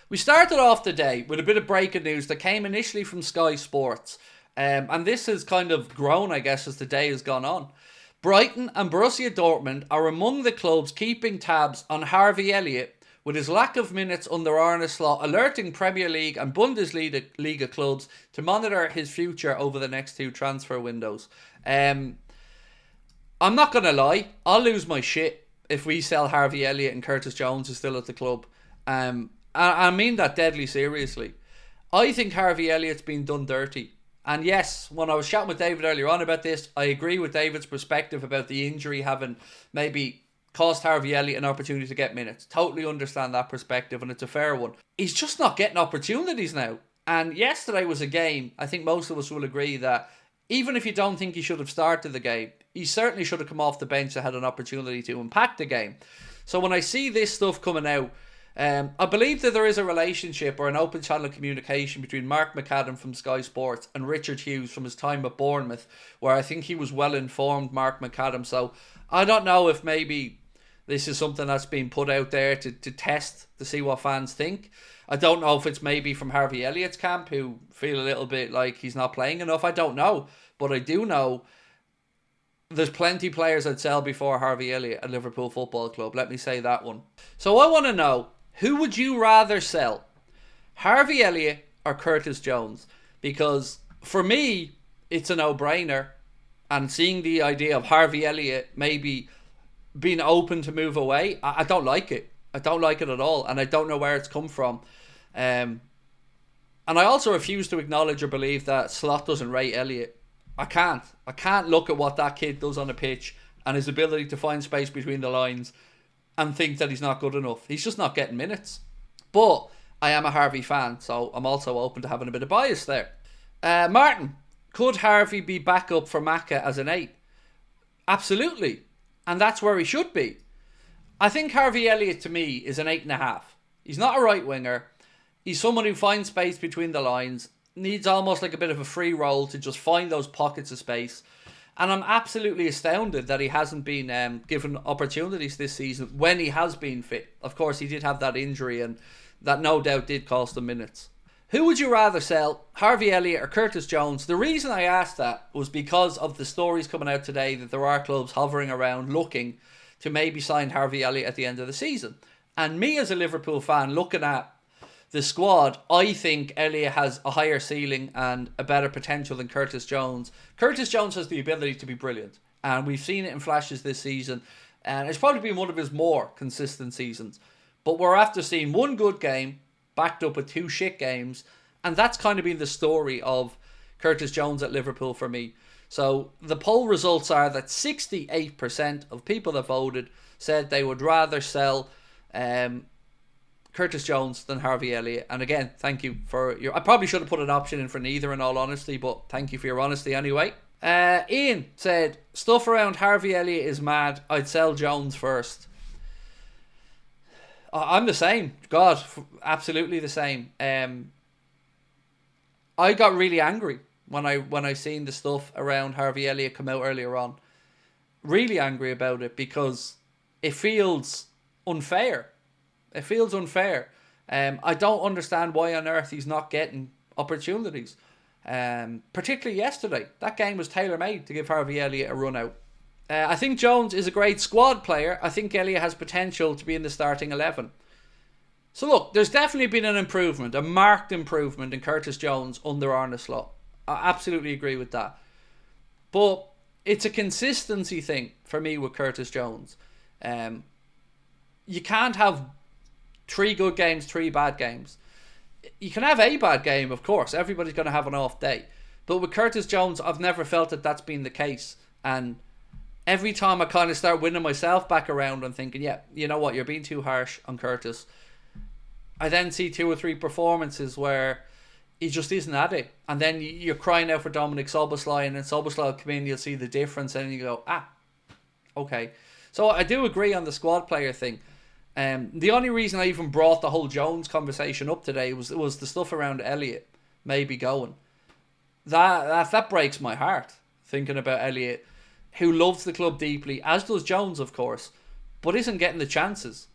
We started off the day with a bit of breaking news that came initially from Sky Sports. And this has kind of grown, I guess, as the day has gone on. Brighton and Borussia Dortmund are among the clubs keeping tabs on Harvey Elliott, with his lack of minutes under Arne Slot alerting Premier League and Bundesliga clubs to monitor his future over the next two transfer windows. I'm not going to lie, I'll lose my shit if we sell Harvey Elliott and Curtis Jones is still at the club. I mean that deadly seriously. I think Harvey Elliott's been done dirty. And yes, when I was chatting with David earlier on about this, I agree with David's perspective about the injury having maybe cost Harvey Elliott an opportunity to get minutes. Totally understand that perspective, and it's a fair one. He's just not getting opportunities now. And yesterday was a game, I think most of us will agree that even if you don't think he should have started the game, he certainly should have come off the bench and had an opportunity to impact the game. So when I see this stuff coming out, I believe that there is a relationship or an open channel of communication between Mark McAdam from Sky Sports and Richard Hughes from his time at Bournemouth, where I think he was well informed, Mark McAdam. So I don't know if maybe this is something that's been put out there to test, to see what fans think. I don't know if it's maybe from Harvey Elliott's camp, who feel a little bit like he's not playing enough. I don't know. But I do know there's plenty of players I'd sell before Harvey Elliott at Liverpool Football Club. Let me say that one. So I want to know, who would you rather sell? Harvey Elliott or Curtis Jones? Because for me, it's a no-brainer. And seeing the idea of Harvey Elliott maybe being open to move away, I don't like it. I don't like it at all. And I don't know where it's come from. And I also refuse to acknowledge or believe that Slot doesn't rate Elliott. I can't. I can't look at what that kid does on a pitch and his ability to find space between the lines and think that he's not good enough. He's just not getting minutes. But I am a Harvey fan, so I'm also open to having a bit of bias there. Martin, could Harvey be back up for Maka as an 8? Absolutely. And that's where he should be. I think Harvey Elliott, to me, is an 8.5. He's not a right winger. He's someone who finds space between the lines, needs almost like a bit of a free roll to just find those pockets of space. And I'm absolutely astounded that he hasn't been given opportunities this season when he has been fit. Of course, he did have that injury, and that no doubt did cost him minutes. Who would you rather sell, Harvey Elliott or Curtis Jones? The reason I asked that was because of the stories coming out today that there are clubs hovering around looking to maybe sign Harvey Elliott at the end of the season. And me as a Liverpool fan looking at the squad, I think Elliott has a higher ceiling and a better potential than Curtis Jones. Curtis Jones has the ability to be brilliant, and we've seen it in flashes this season, and it's probably been one of his more consistent seasons. But we're after seeing one good game backed up with 2 shit games, and that's kind of been the story of Curtis Jones at Liverpool for me. So the poll results are that 68% of people that voted said they would rather sell Curtis Jones than Harvey Elliott. And again, thank you for your... I probably should have put an option in for neither, in all honesty, but thank you for your honesty anyway. Ian said, stuff around Harvey Elliott is mad. I'd sell Jones first. I'm the same. God, absolutely the same. I got really angry when I seen the stuff around Harvey Elliott come out earlier on. Really angry about it because it feels unfair. It feels unfair. I don't understand why on earth he's not getting opportunities. Particularly yesterday. That game was tailor-made to give Harvey Elliott a run out. I think Jones is a great squad player. I think Elliott has potential to be in the starting 11. So look, there's definitely been an improvement, a marked improvement in Curtis Jones under Arne Slot. I absolutely agree with that. But it's a consistency thing for me with Curtis Jones. You can't have 3 good games, 3 bad games. You can have a bad game, of course. Everybody's going to have an off day. But with Curtis Jones, I've never felt that that's been the case. And every time I kind of start winning myself back around and thinking, yeah, you know what, you're being too harsh on Curtis, I then see 2 or 3 performances where he just isn't at it. And then you're crying out for Dominic Szoboszlai, and then Szoboszlai will come in, you'll see the difference, and you go, okay. So I do agree on the squad player thing. The only reason I even brought the whole Jones conversation up today was the stuff around Elliott maybe going. That breaks my heart, thinking about Elliott, who loves the club deeply, as does Jones, of course, but isn't getting the chances.